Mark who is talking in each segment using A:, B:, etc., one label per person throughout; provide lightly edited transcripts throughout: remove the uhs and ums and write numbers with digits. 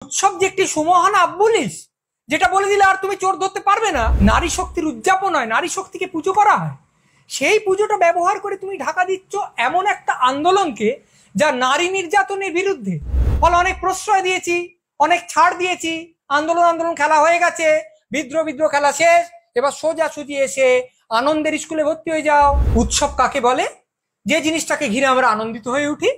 A: উৎসব যে একটি সুমহান আব্বুলিস, যেটা বলে দিলে আর তুমি চোর ধরতে পারবে না। নারী শক্তির উদযাপন হয়, নারী শক্তিকে পুজো করা হয়। সেই পুজোটা ব্যবহার করে তুমি ঢাকা দিচ্ছ এমন একটা আন্দোলনকে যা নারী নির্যাতনের বিরুদ্ধে। ফলে অনেক প্রশ্রয় দিয়েছি, অনেক ছাড় দিয়েছি, আন্দোলন আন্দোলন খেলা হয়ে গেছে, বিদ্রোহ বিদ্রোহ খেলা শেষ, এবার সোজা সুজি এসে আনন্দের স্কুলে ভর্তি হয়ে যাও। উৎসব কাকে বলে? যে জিনিসটাকে ঘিরে আমরা আনন্দিত হয়ে উঠি,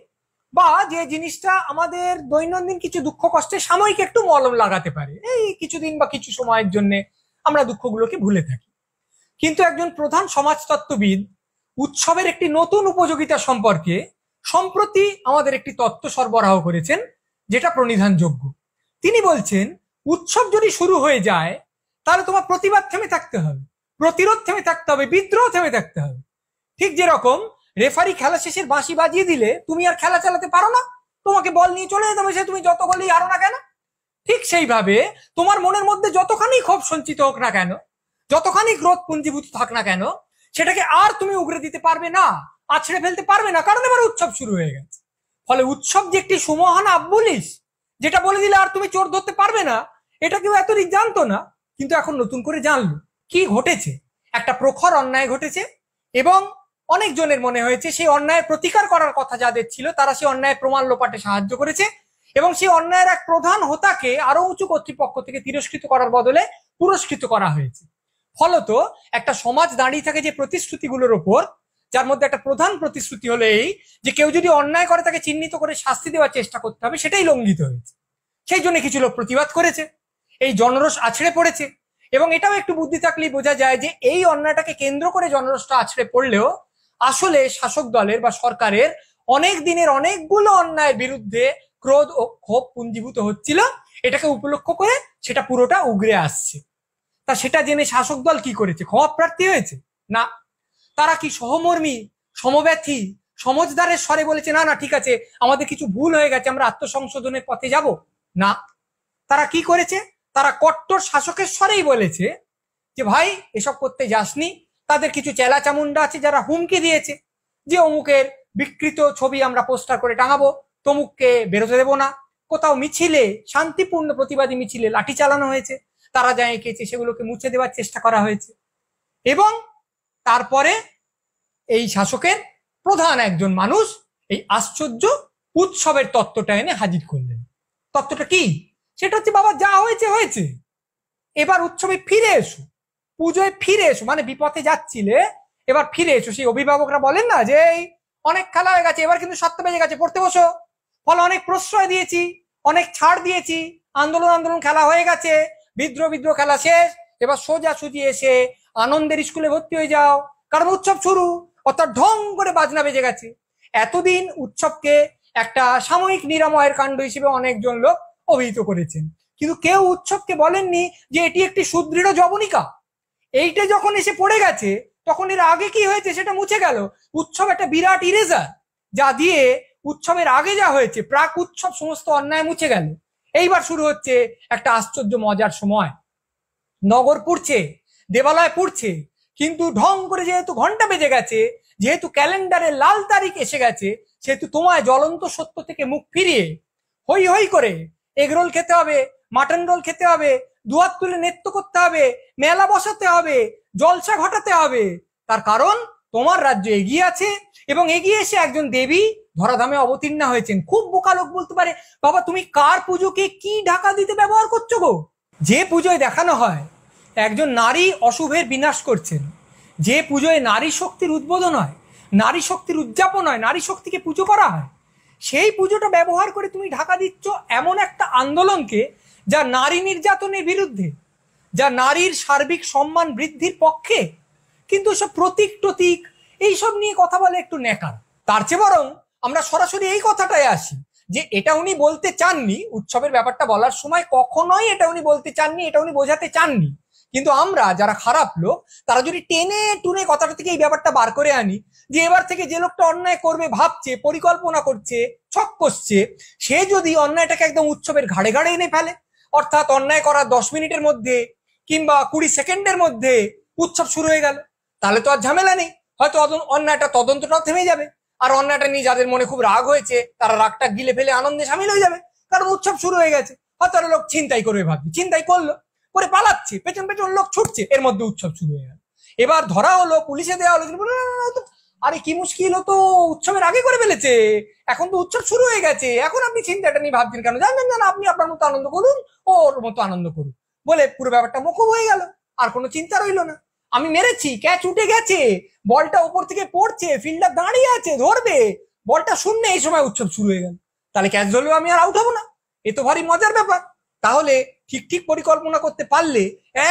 A: বা যে জিনিসটা আমাদের দৈনন্দিন কিছু দুঃখ কষ্টে সাময়িক একটু মলম লাগাতে পারে, এই কিছুদিন বা কিছু সময়ের জন্য আমরা দুঃখগুলোকে ভুলে থাকি। কিন্তু একজন প্রধান সমাজতত্ত্ববিদ উৎসবের একটি নতুন উপযোগিতা সম্পর্কে সম্প্রতি আমাদের একটি তত্ত্ব সরবরাহ করেছেন, যেটা প্রণিধানযোগ্য। তিনি বলছেন, উৎসব যদি শুরু হয়ে যায় তাহলে তোমার প্রতিবাদ থেমে থাকতে হবে, প্রতিরোধ থেমে থাকতে হবে, বিদ্রোহ থেমে থাকতে হবে। ঠিক যেরকম রেফারি খেলা শেষের বাঁশি বাজিয়ে দিলে তুমি আর খেলা চালাতে পারো না, তোমাকে বল নিয়ে চলে যেতে হবে, সে তুমি যত গোলই হারো না কেন। ঠিক সেইভাবে তোমার মনের মধ্যে যতখানি ক্ষোভ সঞ্চিত হোক না কেন, যতখানি ক্রোধ পুঞ্জীভূত থাক না কেন, সেটাকে আর তুমি উগরে দিতে পারবে না, আছড়ে ফেলতে পারবে না, কারণ এবার উৎসব শুরু হয়ে গেছে। ফলে উৎসব যে একটি সুমহান আব্বুলিস, যেটা বলে দিলে আর তুমি চোর ধরতে পারবে না, এটা কেউ এতদিন জানতো না, কিন্তু এখন নতুন করে জানলো। কি ঘটেছে? একটা প্রখর অন্যায় ঘটেছে এবং অনেক জনের মনে হয়েছে সেই অন্যায়ের প্রতিকার করার কথা যাদের ছিল, তারা সেই অন্যায়ের প্রমাণ লোপাটে সাহায্য করেছে এবং সেই অন্যায়ের এক প্রধান হোতাকে আরো উঁচু কর্তৃপক্ষ থেকে তিরস্কৃত করার বদলে পুরস্কৃত করা হয়েছে। ফলত একটা সমাজ দাঁড়িয়ে থাকে যে প্রতিশ্রুতিগুলোর ওপর, যার মধ্যে একটা প্রধান প্রতিশ্রুতি হলো এই যে কেউ যদি অন্যায় করে তাকে চিহ্নিত করে শাস্তি দেওয়ার চেষ্টা করতে হবে, সেটাই লঙ্ঘিত হয়েছে। সেই জন্য কিছু লোক প্রতিবাদ করেছে, এই জনরোষ আছড়ে পড়েছে। এবং এটাও একটু বুদ্ধি থাকলেই বোঝা যায় যে এই অন্যায়টাকে কেন্দ্র করে জনরোষটা আছড়ে পড়লেও আসলে শাসক দলের বা সরকারের অনেক দিনের অনেকগুলো অন্যায়ের বিরুদ্ধে ক্রোধ ও ক্ষোভ পুঞ্জীভূত হচ্ছিল, এটাকে উপলক্ষ করে সেটা পুরোটা উগরে আসছে। তা সেটা জেনে শাসক দল কি করেছে? ক্ষমা প্রার্থী হয়েছে না, তারা কি সহমর্মী, সমব্যথী, সমজদারের স্বরে বলেছে না না ঠিক আছে, আমাদের কিছু ভুল হয়ে গেছে, আমরা আত্মসংশোধনের পথে যাব না। তারা কি করেছে? তারা কট্টর শাসকের স্বরেই বলেছে যে ভাই এসব করতে যাসনি। তাদের কিছু চেলা চামুন্ডা আছে যারা হুমকি দিয়েছে যে অমুকের বিকৃত ছবি আমরা পোস্টার করে টাঙাবো, তমুককে বেরোতে দেবো না। কোথাও মিছিলে, শান্তিপূর্ণ প্রতিবাদী মিছিলে লাঠি চালানো হয়েছে, তারা যা এঁকেছে সেগুলোকে মুছে দেওয়ার চেষ্টা করা হয়েছে। এবং তারপরে এই শাসকের প্রধান একজন মানুষ এই আশ্চর্য উৎসবের তত্ত্বটা এনে হাজির করলেন। তত্ত্বটা কি? সেটা হচ্ছে, বাবা যা হয়েছে হয়েছে, এবার উৎসবে ফিরে এসো, পুজোয় ফিরে এসো, মানে বিপথে যাচ্ছিলে এবার ফিরে এসো। সেই অভিভাবকরা বলেন না যে এই অনেক খেলা হয়ে গেছে, এবার কিন্তু 7টা বেজে গেছে, পড়তে বসো। ফলে অনেক প্রশ্রয় দিয়েছি, অনেক ছাড় দিয়েছি, আন্দোলন আন্দোলন খেলা হয়ে গেছে, বিদ্রোহ বিদ্রোহ খেলা শেষ, এবার সোজা সুজি এসে আনন্দের স্কুলে ভর্তি হয়ে যাও, কারণ উৎসব শুরু, অর্থাৎ ঢং করে বাজনা বেজে গেছে। এতদিন উৎসবকে একটা সাময়িক নিরাময়ের কাণ্ড হিসেবে অনেকজন লোক অভিহিত করেছেন, কিন্তু কেউ উৎসবকে বলেননি যে এটি একটি সুদৃঢ় যবনিকা। এইটা যখন এসে পড়ে গেছে, তখন এর আগে কি হয়েছে সেটা মুছে গেল। উৎসব একটা বিরাট ইরেজার, যা দিয়ে উৎসবের আগে যা হয়েছে প্রাক উৎসব সমস্ত অন্যায় মুছে গেল। এইবার শুরু হচ্ছে একটা আশ্চর্য মজার সময়। নগর পুড়ছে, দেবালয় পুড়ছে, কিন্তু ঢং করে যেহেতু ঘন্টা বেজে গেছে, যেহেতু ক্যালেন্ডারে লাল তারিখ এসে গেছে, সেহেতু তোমায় জ্বলন্ত সত্য থেকে মুখ ফিরিয়ে হই হই করে এগরোল খেতে হবে, মাটন রোল খেতে হবে, দুহাত তুলে নৃত্য করতে হবে, মেলা বসাতে হবে, জলসা ঘটাতে হবে। তার কারণ তোমার রাজ্য এগিয়ে আছে এবং এগিয়ে এসে একজন দেবী ধরাধামে অবতীর্ণা হয়েছেন। খুব বোকা লোক বলতে পারে, বাবা তুমি কার পুজোকে কি ঢাকা দিতে ব্যবহার করছো গো? যে পুজোয় দেখানো হয় একজন নারী অশুভের বিনাশ করছেন, যে পুজোয় নারী শক্তির উদ্বোধন হয়, নারী শক্তির উদযাপন হয়, নারী শক্তিকে পুজো করা হয়, সেই পুজোটা ব্যবহার করে তুমি ঢাকা দিচ্ছ এমন একটা আন্দোলনকে যা নারী নির্যাতনের বিরুদ্ধে, যা নারীর সার্বিক সম্মান বৃদ্ধির পক্ষে। কিন্তু সব প্রতীক টতীক এইসব নিয়ে কথা বলে একটু নেকার। তার চেয়ে বরং আমরা সরাসরি এই কথাটাই আসি যে এটা উনি বলতে চাননি, উৎসবের ব্যাপারটা বলার সময় কখনোই এটা উনি বলতে চাননি, এটা উনি বোঝাতে চাননি। কিন্তু আমরা যারা খারাপ লোক, তারা যদি টেনে টুনে কথাটা থেকে এই ব্যাপারটা বার করে আনি যে এবার থেকে যে লোকটা অন্যায় করবে ভাবছে, পরিকল্পনা করছে, ছক কষছে, সে যদি অন্যায়টাকে একদম উৎসবের ঘাড়ে ঘাড়ে এনে ফেলে, অর্থাৎ অন্যায় করার 10 মিনিটের মধ্যে কিংবা 20 সেকেন্ডের মধ্যে উৎসব শুরু হয়ে গেল, তাহলে তো আর ঝামেলা নেই। হয়তো অন্যায়টা তদন্তটাও থেমে যাবে, আর অন্যায়টা নিয়ে যাদের মনে খুব রাগ হয়েছে তারা রাগটা গিলে ফেলে আনন্দে সামিল হয়ে যাবে, কারণ উৎসব শুরু হয়ে গেছে। হয়তো আরো লোক ছিনতাই করবে ভাবছে, ছিনতাই করলো, করে পালাচ্ছে, পেছন পেছন লোক ছুটছে, এর মধ্যে উৎসব শুরু হয়ে গেল। এবার ধরা হলো, পুলিশে দেওয়া হলো, আরে কি মুশকিল, হতো উৎসবের আগে করে ফেলেছে, এখন তো উৎসব শুরু হয়ে গেছে, এখন আপনি চিন্তাটা নিয়ে ভাবছেন কেন, জানেন জান, আপনি আপনার মতো আনন্দ করুন, ওর মতো আনন্দ করুন, বলে পুরো ব্যাপারটা মকুব হয়ে গেল, আর কোনো চিন্তা রইলো না। আমি মেরেছি, ক্যাচ উঠে গেছে, বলটা উপর থেকে পড়ছে, ফিল্ডার দাঁড়িয়ে আছে, ধরবে, বলটা শূন্য, এই সময় উৎসব শুরু হয়ে গেল, তাহলে ক্যাচ ধরলেও আমি আর আউট হবো না, এ তো ভারী মজার ব্যাপার। তাহলে ঠিক ঠিক পরিকল্পনা করতে পারলে,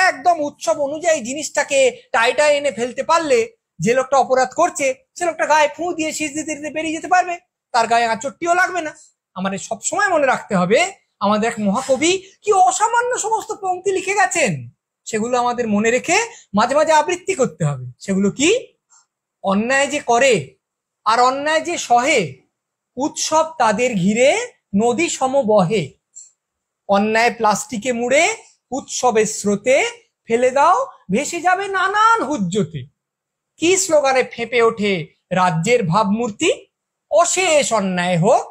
A: একদম উৎসব অনুযায়ী জিনিসটাকে টাইটায় এনে ফেলতে পারলে, যে লোকটা অপরাধ করছে সে লোকটা গায়ে ফু দিয়ে শীষ দিতে দিতে বেরিয়ে যেতে পারবে, তার গায়ে আঁচড়টিও লাগবে না। আমাদের সবসময় মনে রাখতে হবে, আমাদের এক মহাকবি কি অসামান্য সমস্ত পংক্তি লিখে গেছেন, সেগুলো আমাদের মনে রেখে মাঝে মাঝে আবৃত্তি করতে হবে। সেগুলো কি? অন্যায় যে করে আর অন্যায় যে সহে, উৎসব তাদের ঘিরে নদী সম বহে, অন্যায় প্লাস্টিকে মুড়ে উৎসবের স্রোতে ফেলে দাও, ভেসে যাবে নানান হুজ্জতে। কি স্লোগানে ফেঁপে ওঠে রাজ্যের ভাবমূর্তি, অশেষ অন্যায় হোক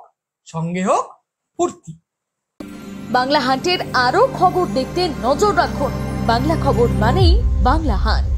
A: সঙ্গে হোক ফুর্তি।
B: বাংলা হান্টের আরো খবর দেখতে নজর রাখুন। বাংলা খবর মানেই বাংলা হান্ট।